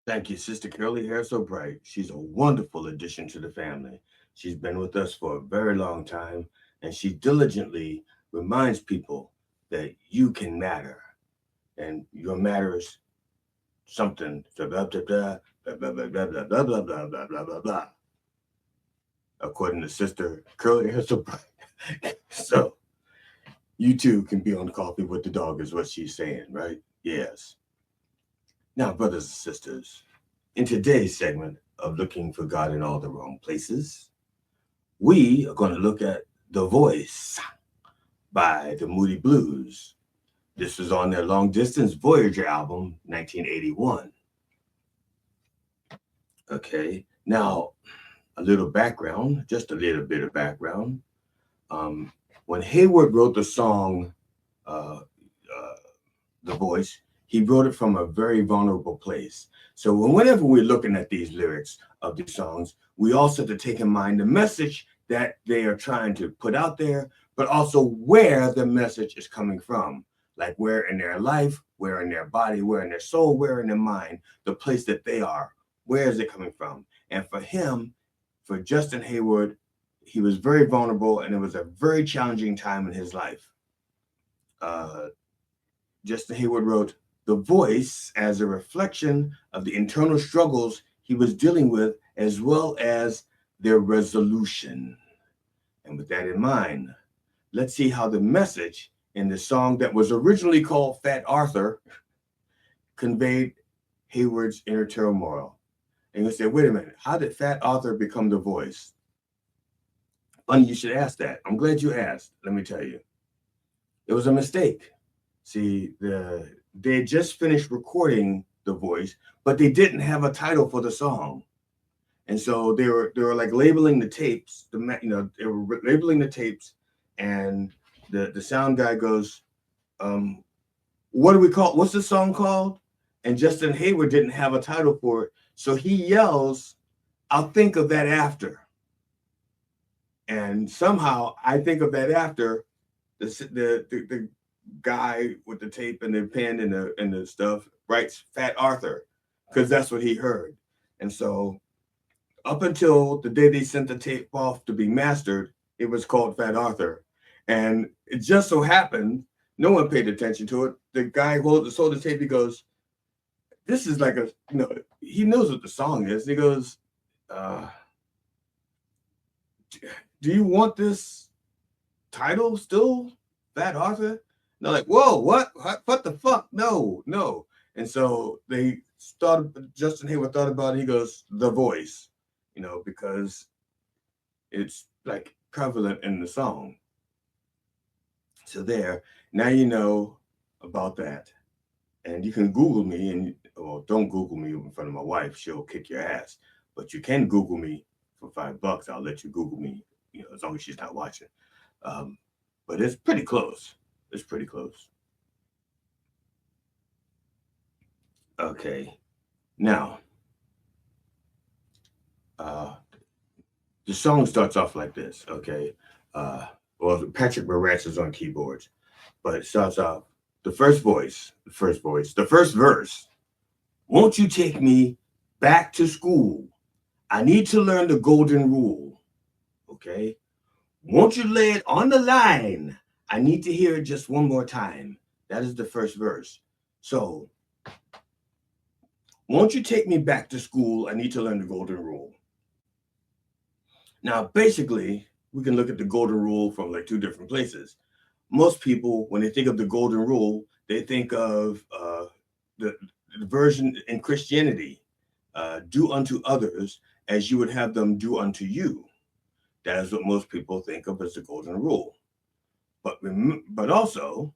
Thank you, Sister Curly Hair So Bright. She's a wonderful addition to the family. She's been with us for a very long time, and she diligently reminds people that you can matter, and your matter is something. Blah blah blah blah blah blah blah blah blah blah blah blah blah blah blah. According to Sister Curly Hair So Bright. So you too can be on coffee with the dog, is what she's saying, right? Yes. Now, brothers and sisters, in today's segment of Looking for God in All the Wrong Places, we are going to look at The Voice by the Moody Blues. This was on their Long Distance Voyager album, 1981. Okay, now a little background, just a little bit of background. Um, when Hayward wrote the song uh, The Voice, he wrote it from a very vulnerable place. So whenever we're looking at these lyrics of these songs, we also have to take in mind the message that they are trying to put out there, but also where the message is coming from. Like where in their life, where in their body, where in their soul, where in their mind, the place that they are, where is it coming from? And for him, for Justin Hayward, he was very vulnerable and it was a very challenging time in his life. Uh, Justin Hayward wrote, "The Voice as a reflection of the internal struggles he was dealing with, as well as their resolution." And with that in mind, let's see how the message in the song that was originally called Fat Arthur conveyed Hayward's inner turmoil. And you say, wait a minute, how did Fat Arthur become the voice? Funny you should ask that. I'm glad you asked. Let me tell you. It was a mistake. See, they had just finished recording The Voice, but they didn't have a title for the song, and so they were like labeling the tapes. They were labeling the tapes, and the sound guy goes, "What do we call? What's the song called?" And Justin Hayward didn't have a title for it, so he yells, "I'll think of that after." And somehow I think of that after the guy with the tape and the pen and the stuff writes Fat Arthur because that's what he heard. And so up until the day they sent the tape off to be mastered, it was called Fat Arthur. And it just so happened, no one paid attention to it. The guy who sold the tape, he goes, "This is like he knows what the song is." He goes, uh, "Do you want this title still, Fat Arthur?" And they're like, "Whoa, what the fuck? No, no." And so they started. Justin Hayward thought about it. He goes, "The Voice," because it's like prevalent in the song. So there, now you know about that, and you can Google me, and well, don't Google me in front of my wife; she'll kick your ass. But you can Google me for $5. I'll let you Google me, as long as she's not watching. Um, but it's pretty close. It's pretty close. Okay. Now, uh, the song starts off like this. Okay. Uh, well, Patrick Moretz is on keyboards, but it starts off the first verse. "Won't you take me back to school? I need to learn the golden rule." Okay. "Won't you lay it on the line? I need to hear it just one more time." That is the first verse. So, "Won't you take me back to school? I need to learn the golden rule." Now, basically, we can look at the golden rule from like two different places. Most people, when they think of the golden rule, they think of the, the version in Christianity, do unto others as you would have them do unto you. That is what most people think of as the golden rule. But also,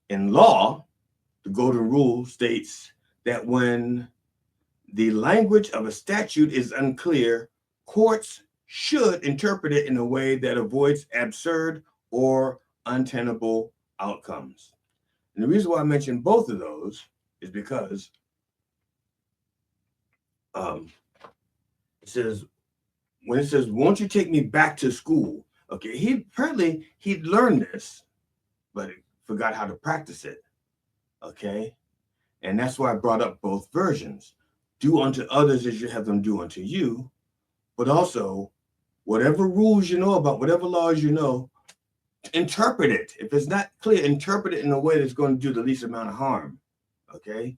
in law, the golden rule states that when the language of a statute is unclear, courts should interpret it in a way that avoids absurd or untenable outcomes. And the reason why I mention both of those is because um, it says, when it says, "Won't you take me back to school?" Okay, he'd learned this, but he forgot how to practice it. Okay, and that's why I brought up both versions. do unto others as you have them do unto you, but also whatever rules you know about, whatever laws you know, interpret it. If it's not clear, interpret it in a way that's going to do the least amount of harm. Okay?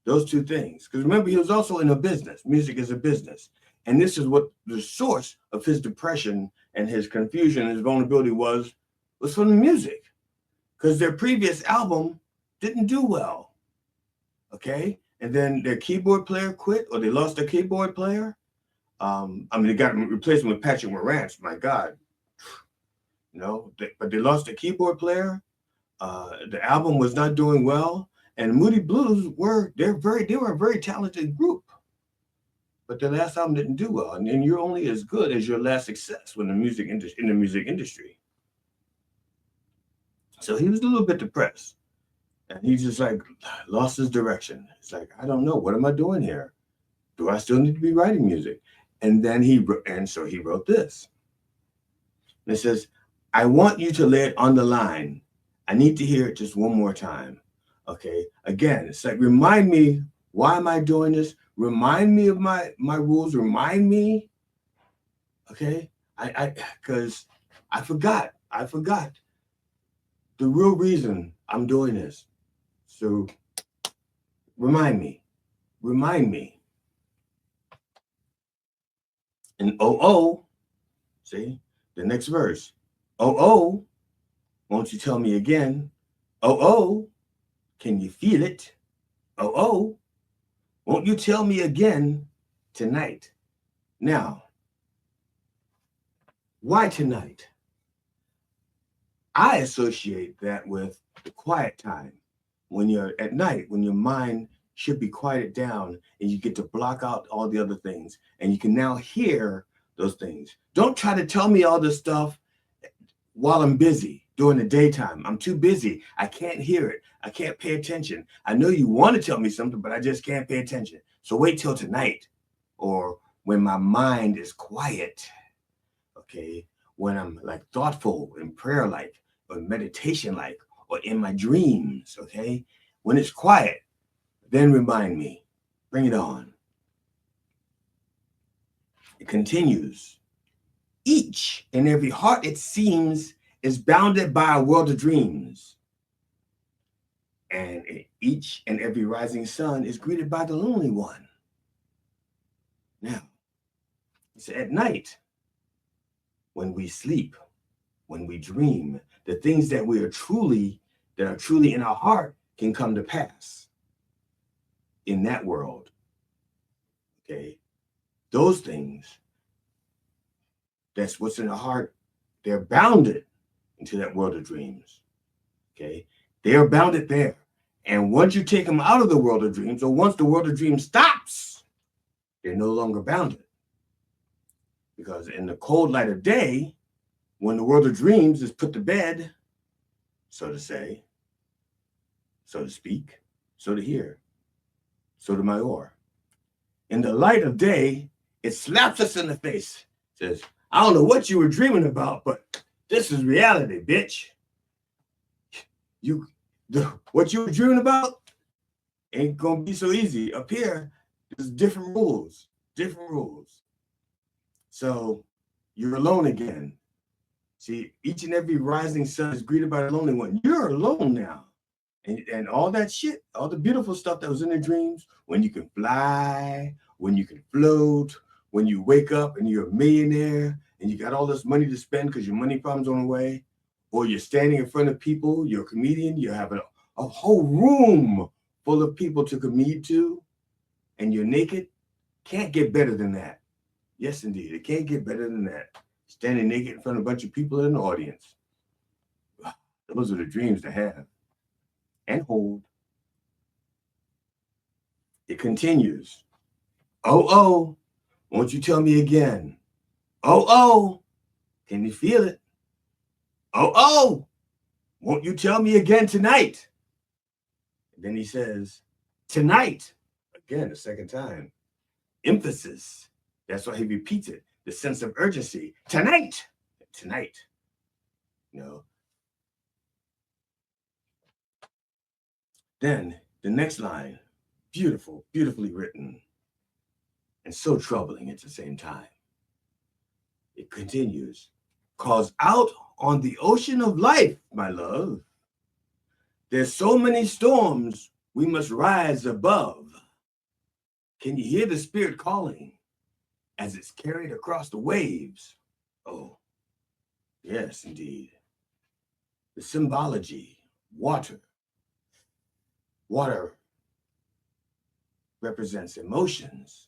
Those two things. Because remember, he was also in a business. Music is a business. And this is what the source of his depression and his confusion and his vulnerability was from the music. Because their previous album didn't do well. Okay? And then their keyboard player quit, or they lost their keyboard player. They got replaced with Patrick Morantz. My God. But they lost their keyboard player. The album was not doing well. And Moody Blues they were a very talented group. But their last album didn't do well. And you're only as good as your last success in the music industry. So he was a little bit depressed. And he just lost his direction. It's like, I don't know. What am I doing here? Do I still need to be writing music? And then so he wrote this. And it says, I want you to lay it on the line. I need to hear it just one more time. Okay. Again, it's like, remind me, why am I doing this? Remind me of my rules. Remind me. Okay. Because I forgot the real reason I'm doing this. So remind me. And see, the next verse. Won't you tell me again? Can you feel it? Won't you tell me again tonight? Now, why tonight? I associate that with the quiet time. When you're at night, when your mind should be quieted down and you get to block out all the other things and you can now hear those things. Don't try to tell me all this stuff while I'm busy during the daytime. I'm too busy. I can't hear it. I can't pay attention. I know you want to tell me something, but I just can't pay attention. So wait till tonight, or when my mind is quiet, okay? When I'm thoughtful and prayer-like, or meditation-like, or in my dreams, okay? When it's quiet, then remind me. Bring it on. It continues. Each and every heart, it seems, is bounded by a world of dreams. And each and every rising sun is greeted by the lonely one. Now, it's at night, when we sleep, when we dream, the things that are truly in our heart can come to pass in that world. Okay? Those things, that's what's in our heart, they're bounded into that world of dreams. Okay? They are bounded there. And once you take them out of the world of dreams, or once the world of dreams stops, they're no longer bounded. Because in the cold light of day, when the world of dreams is put to bed, so to say, so to speak, so to hear, so to my oar. In the light of day, it slaps us in the face. Says, I don't know what you were dreaming about, but this is reality, bitch. What you were dreaming about ain't gonna be so easy. Up here, there's different rules. So you're alone again. See, each and every rising sun is greeted by the lonely one. You're alone now. And all that shit, all the beautiful stuff that was in the dreams, when you can fly, when you can float, when you wake up and you're a millionaire and you got all this money to spend because your money problem's on the way, or you're standing in front of people, you're a comedian, you have a whole room full of people to comede to, and you're naked, can't get better than that. Yes, indeed, it can't get better than that. Standing naked in front of a bunch of people in the audience. Those are the dreams to have and hold. It continues. Won't you tell me again? Can you feel it? Won't you tell me again tonight? And then he says, tonight. Again, the second time. Emphasis. That's why he repeats it. The sense of urgency. Tonight. Then the next line. beautiful, beautifully written, and so troubling at the same time. It continues, cause out on the ocean of life, my love, there's so many storms we must rise above. Can you hear the spirit calling as it's carried across the waves? Oh, yes, indeed. The symbology, water. Water represents emotions,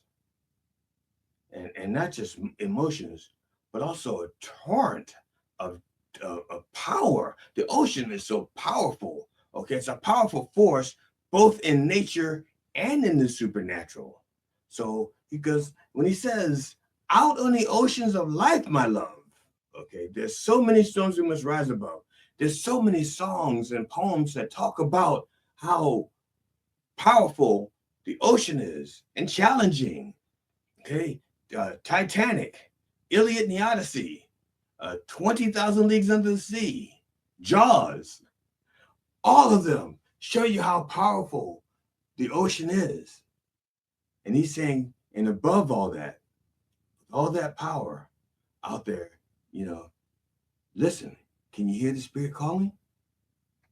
and not just emotions, but also a torrent of, of power. The ocean is so powerful. Okay, it's a powerful force both in nature and in the supernatural. So, because when he says, out on the oceans of life, my love, okay, there's so many storms we must rise above. There's so many songs and poems that talk about how powerful the ocean is and challenging. Okay, Titanic, Iliad and the Odyssey, 20,000 Leagues Under the Sea, Jaws, all of them show you how powerful the ocean is. And he's saying, and above all that power out there, listen, can you hear the spirit calling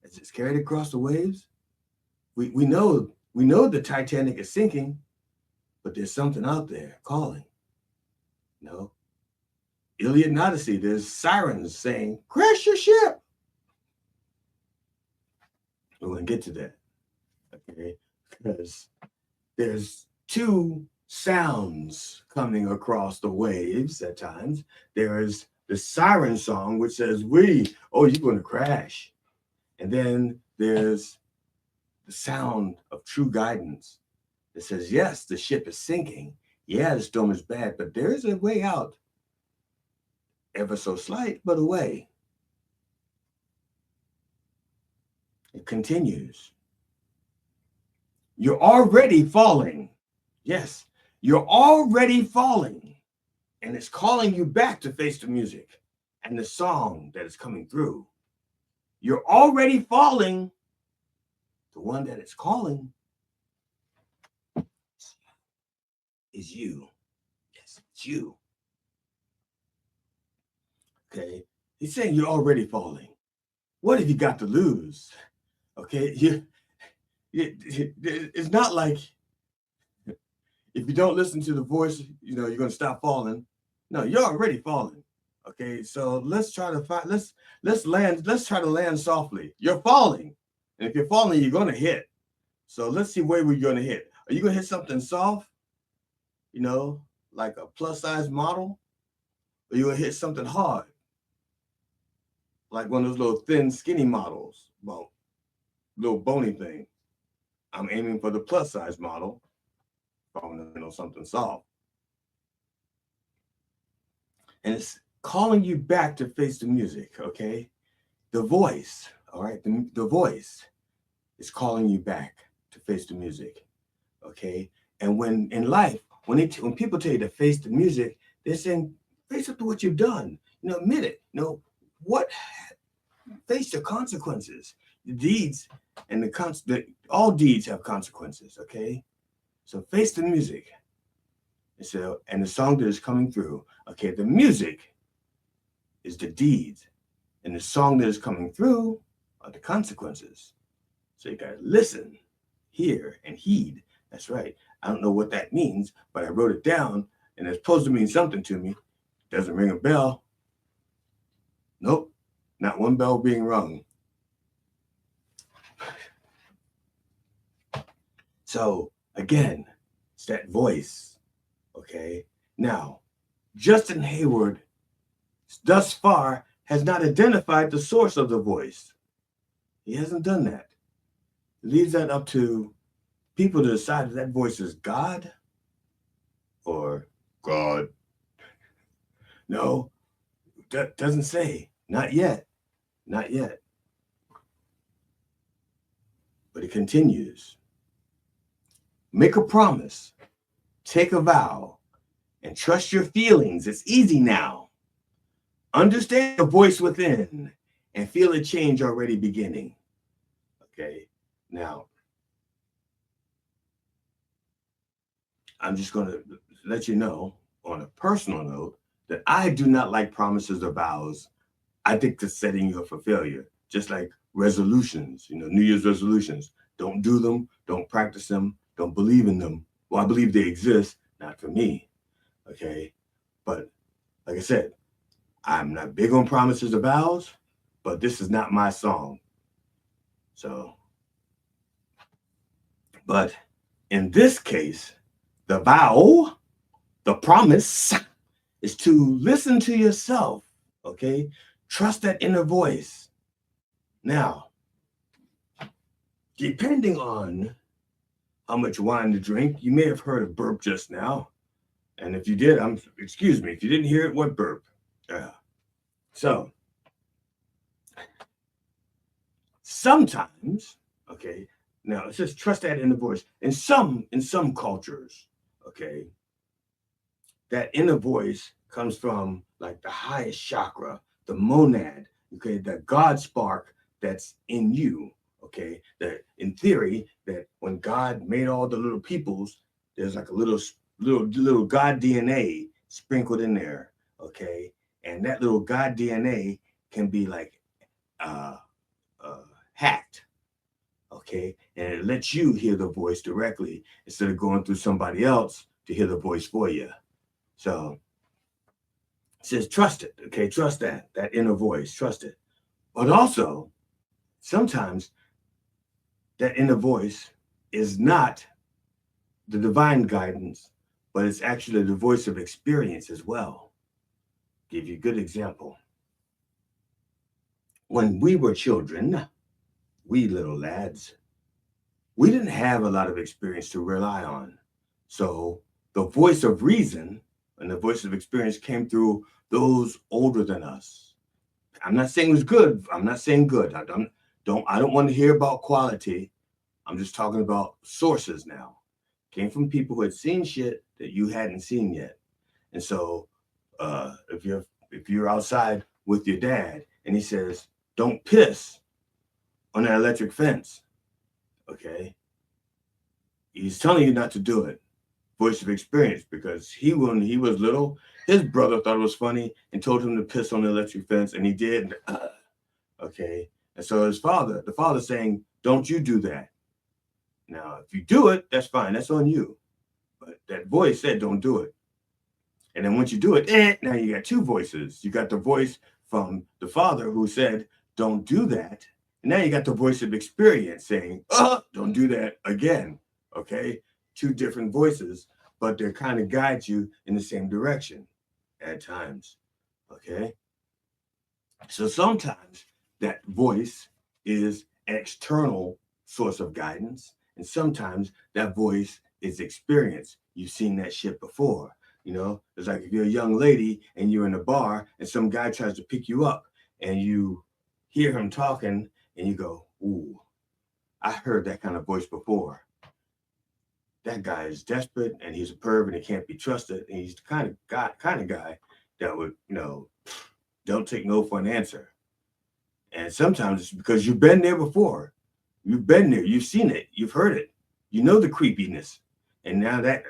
as it's carried across the waves? We know the Titanic is sinking, but there's something out there calling. Iliad and Odyssey, there's sirens saying, crash your ship. We're going to get to that, okay? Because there's two sounds coming across the waves at times. There's the siren song, which says, you're going to crash. And then there's the sound of true guidance that says, yes, the ship is sinking. Yeah, the storm is bad, but there is a way out. Ever so slight, but a way. It continues. You're already falling. Yes, you're already falling. And it's calling you back to face the music and the song that is coming through. You're already falling. The one that is calling is you. Yes, it's you. Okay, he's saying you're already falling. What have you got to lose? Okay, it's not like if you don't listen to the voice, you're going to stop falling. No, you're already falling. Okay, so let's try to try to land softly. You're falling, and if you're falling, you're going to hit. So let's see where we're going to hit. Are you going to hit something soft? Like a plus size model, or you going to hit something hard? Like one of those little thin, skinny models, well, little bony thing. I'm aiming for the plus size model. I want to know something soft. And it's calling you back to face the music, okay? The voice, all right? The voice is calling you back to face the music, okay? And when in life, when people tell you to face the music, they're saying, face up to what you've done. Admit it. Face the consequences. The deeds and all deeds have consequences, okay? So face the music. And the song that is coming through, okay, the music is the deeds, and the song that is coming through are the consequences. So you gotta listen, hear, and heed. That's right. I don't know what that means, but I wrote it down, and it's supposed to mean something to me. Doesn't ring a bell. Nope, not one bell being rung. So again, it's that voice, okay? Now, Justin Hayward, thus far, has not identified the source of the voice. He hasn't done that. He leaves that up to people to decide if that voice is God or God. No, that doesn't say. Not yet. Not yet. But it continues. Make a promise, take a vow, and trust your feelings. It's easy now. Understand the voice within and feel a change already beginning. Okay, now, I'm just going to let you know on a personal note that I do not like promises or vows. I think that's setting you up for failure. Just like resolutions, New Year's resolutions. Don't do them. Don't practice them. Don't believe in them. Well, I believe they exist, not for me. Okay. But like I said, I'm not big on promises or vows, but this is not my song. So, but in this case, the vow, the promise is to listen to yourself. Okay. Trust that inner voice. Now, depending on how much wine to drink, you may have heard a burp just now. And if you did, excuse me, if you didn't hear it, what burp? So sometimes, okay, now it says trust that inner voice. In some cultures, okay, that inner voice comes from like the highest chakra, the monad, okay, the God spark that's in you, okay, that in theory, that when God made all the little peoples, there's like a little God DNA sprinkled in there, okay, and that little God DNA can be like uh, hacked, okay, and it lets you hear the voice directly instead of going through somebody else to hear the voice for you. So it says trust it, okay, trust that inner voice, trust it. But also, sometimes that inner voice is not the divine guidance, but it's actually the voice of experience as well. Give you a good example. When we were children, we little lads, we didn't have a lot of experience to rely on. So the voice of reason and the voice of experience came through those older than us. I'm not saying it was good. I'm not saying good. I don't want to hear about quality. I'm just talking about sources now. Came from people who had seen shit that you hadn't seen yet. And so if you're outside with your dad and he says, don't piss on that electric fence, okay? He's telling you not to do it. Voice of experience, because when he was little, his brother thought it was funny and told him to piss on the electric fence, and he did. Okay, and so the father saying, "Don't you do that." Now, if you do it, that's fine. That's on you. But that voice said, "Don't do it." And then once you do it, now you got two voices. You got the voice from the father who said, "Don't do that," and now you got the voice of experience saying, don't do that again." Okay, two different voices, but they kind of guide you in the same direction at times. Okay, so sometimes that voice is an external source of guidance, and sometimes that voice is experience. You've seen that shit before. It's like if you're a young lady and you're in a bar and some guy tries to pick you up and you hear him talking and you go, "Ooh, I heard that kind of voice before. That guy is desperate and he's a perv and he can't be trusted. And he's the kind of guy that would, don't take no for an answer." And sometimes it's because you've been there before. You've been there. You've seen it. You've heard it. You know the creepiness. And now that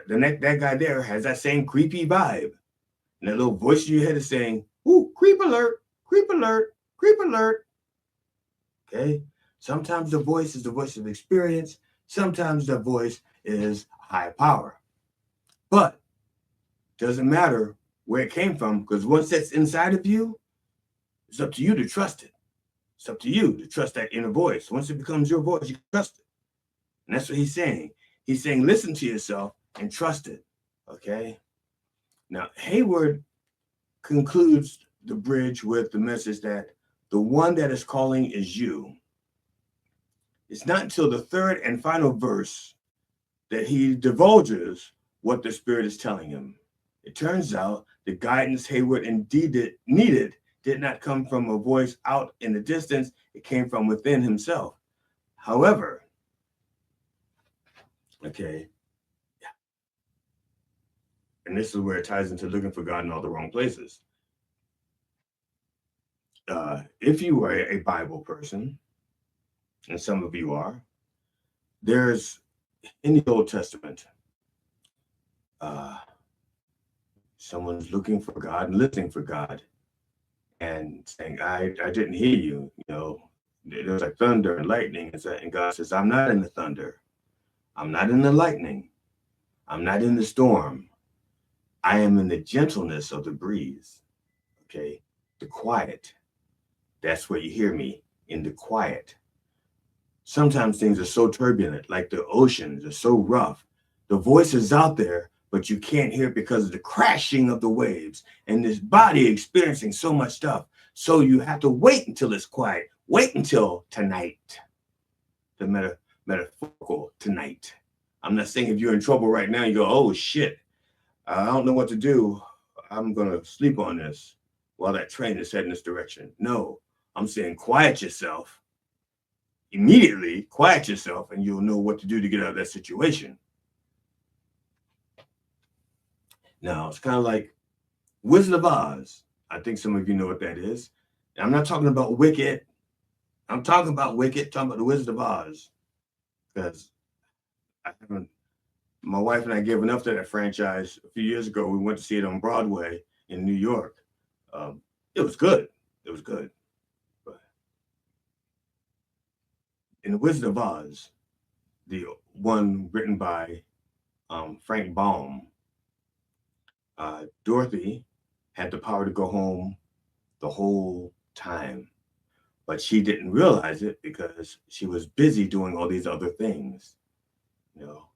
guy there has that same creepy vibe. And that little voice in your head is saying, "Ooh, creep alert, creep alert, creep alert." Okay? Sometimes the voice is the voice of experience. Sometimes the voice is high power. But doesn't matter where it came from, because once that's inside of you, it's up to you to trust it. It's up to you to trust that inner voice. Once it becomes your voice, you trust it. And that's what he's saying. He's saying, listen to yourself and trust it. Okay? Now, Hayward concludes the bridge with the message that the one that is calling is you. It's not until the third and final verse that he divulges what the Spirit is telling him. It turns out the guidance Hayward indeed needed did not come from a voice out in the distance. It came from within himself. However, okay, and this is where it ties into looking for God in all the wrong places. If you are a Bible person, and some of you are, there's in the Old Testament, someone's looking for God and listening for God and saying, I didn't hear you. You know, there's like thunder and lightning. And God says, I'm not in the thunder. I'm not in the lightning. I'm not in the storm. I am in the gentleness of the breeze. Okay. The quiet. That's where you hear me, in the quiet. Sometimes things are so turbulent, like the oceans are so rough. The voice is out there, but you can't hear it because of the crashing of the waves and this body experiencing so much stuff. So you have to wait until it's quiet. Wait until tonight. The metaphorical tonight. I'm not saying if you're in trouble right now, you go, oh shit, I don't know what to do. I'm going to sleep on this while that train is heading this direction. No, I'm saying quiet yourself. Immediately quiet yourself and you'll know what to do to get out of that situation. Now, it's kind of like Wizard of Oz. I think some of you know what that is. And I'm not talking about Wicked. I'm talking about Wicked, talking about the Wizard of Oz. Because my wife and I gave enough to that franchise a few years ago. We went to see it on Broadway in New York. It was good. It was good. But in the Wizard of Oz, the one written by Frank Baum, Dorothy had the power to go home the whole time, but she didn't realize it because she was busy doing all these other things, you know,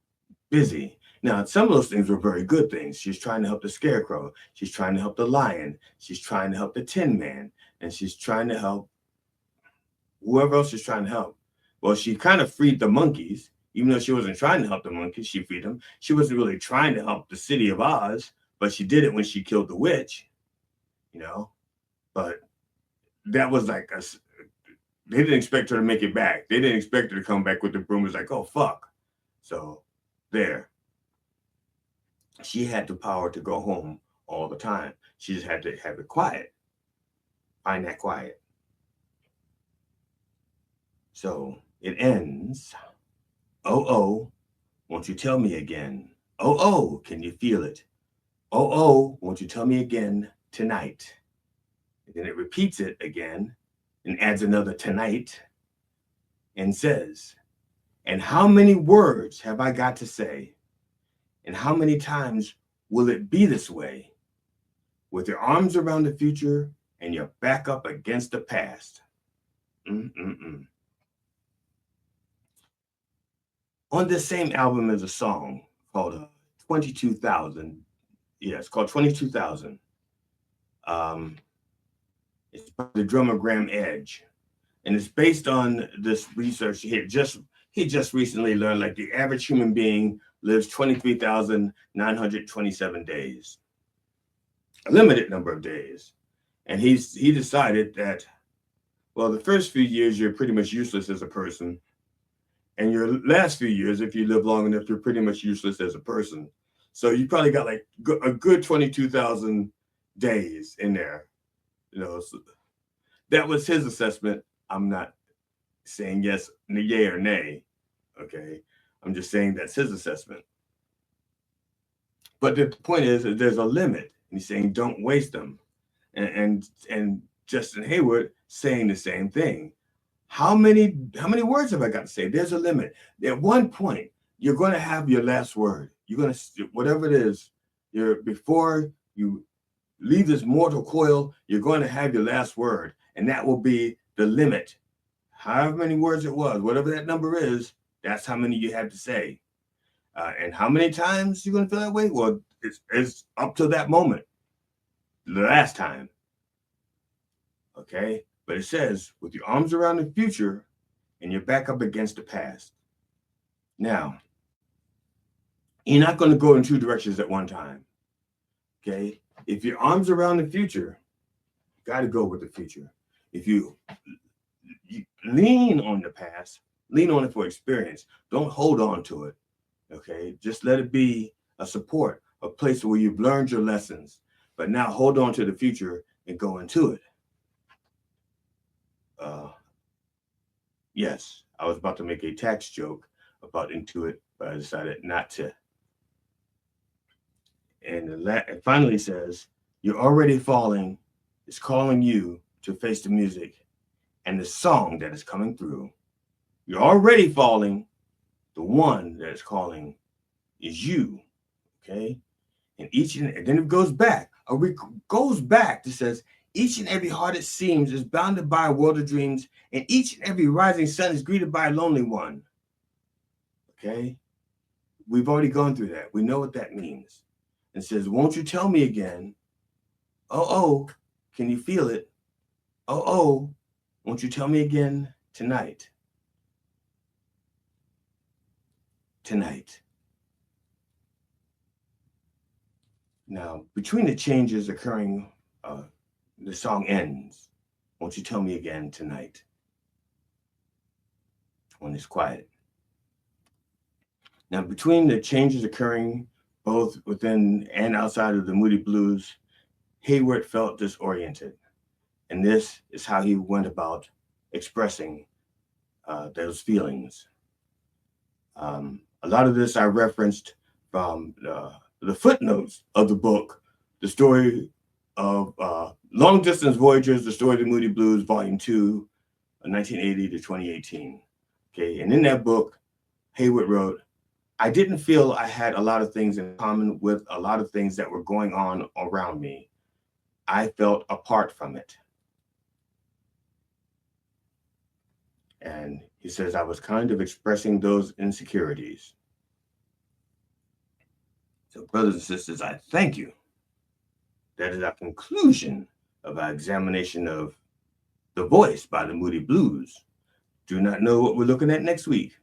busy. Now, some of those things were very good things. She's trying to help the Scarecrow. She's trying to help the Lion. She's trying to help the Tin Man, and she's trying to help whoever else she's trying to help. Well, she kind of freed the monkeys, even though she wasn't trying to help the monkeys. She freed them. She wasn't really trying to help the city of Oz, but she did it when she killed the witch, you know. But that was like they didn't expect her to make it back. They didn't expect her to come back with the broom. It was like, oh, fuck. So there. She had the power to go home all the time. She just had to have it quiet. Find that quiet. So it ends. Oh, oh, won't you tell me again? Oh, oh, can you feel it? Oh, oh, won't you tell me again tonight? And then it repeats it again and adds another tonight and says, and how many words have I got to say? And how many times will it be this way? With your arms around the future and your back up against the past. On this same album is a song called 22,000. Yeah, it's called 22,000. It's by the drummer Graham Edge. And it's based on this research. He just recently learned like the average human being lives 23,927 days. A limited number of days. And he decided that, well, the first few years you're pretty much useless as a person. And your last few years, if you live long enough, you're pretty much useless as a person. So you probably got like a good 22,000 days in there. You know, so that was his assessment. I'm not saying yes, yay or nay. Okay. I'm just saying that's his assessment. But the point is that there's a limit. And he's saying don't waste them. And Justin Hayward saying the same thing. How many words have I got to say? There's a limit. At one point, you're going to have your last word. You're going to, whatever it is, before you leave this mortal coil, you're going to have your last word. And that will be the limit. However many words it was, whatever that number is, that's how many you have to say. And how many times you're going to feel that way? Well, it's up to that moment. The last time. Okay? But it says, with your arms around the future and your back up against the past. Now, you're not going to go in two directions at one time. Okay? If your arms around the future, you got to go with the future. If you lean on the past, lean on it for experience. Don't hold on to it. Okay? Just let it be a support, a place where you've learned your lessons. But now hold on to the future and go into it. Yes, I was about to make a tax joke about Intuit, but I decided not to. it finally says, "You're already falling. It's calling you to face the music and the song that is coming through. You're already falling. The one that is calling is you." Okay, and then it goes back. Goes back. It says, "Each and every heart it seems is bounded by a world of dreams, and each and every rising sun is greeted by a lonely one." Okay, we've already gone through that. We know what that means. And it says, "Won't you tell me again? Oh, oh, can you feel it? Oh, oh, won't you tell me again tonight? Tonight." Now, between the changes occurring, the song ends. "Won't you tell me again tonight?" When it's quiet. Now, between the changes occurring both within and outside of the Moody Blues, Hayward felt disoriented. And this is how he went about expressing those feelings. A lot of this I referenced from the footnotes of the book, The Story of Long Distance Voyagers, The Story of the Moody Blues, Volume 2, 1980 to 2018. Okay, and in that book, Hayward wrote, "I didn't feel I had a lot of things in common with a lot of things that were going on around me. I felt apart from it." And he says, "I was kind of expressing those insecurities." So, brothers and sisters, I thank you. That is our conclusion of our examination of The Voice by the Moody Blues. Do not know what we're looking at next week.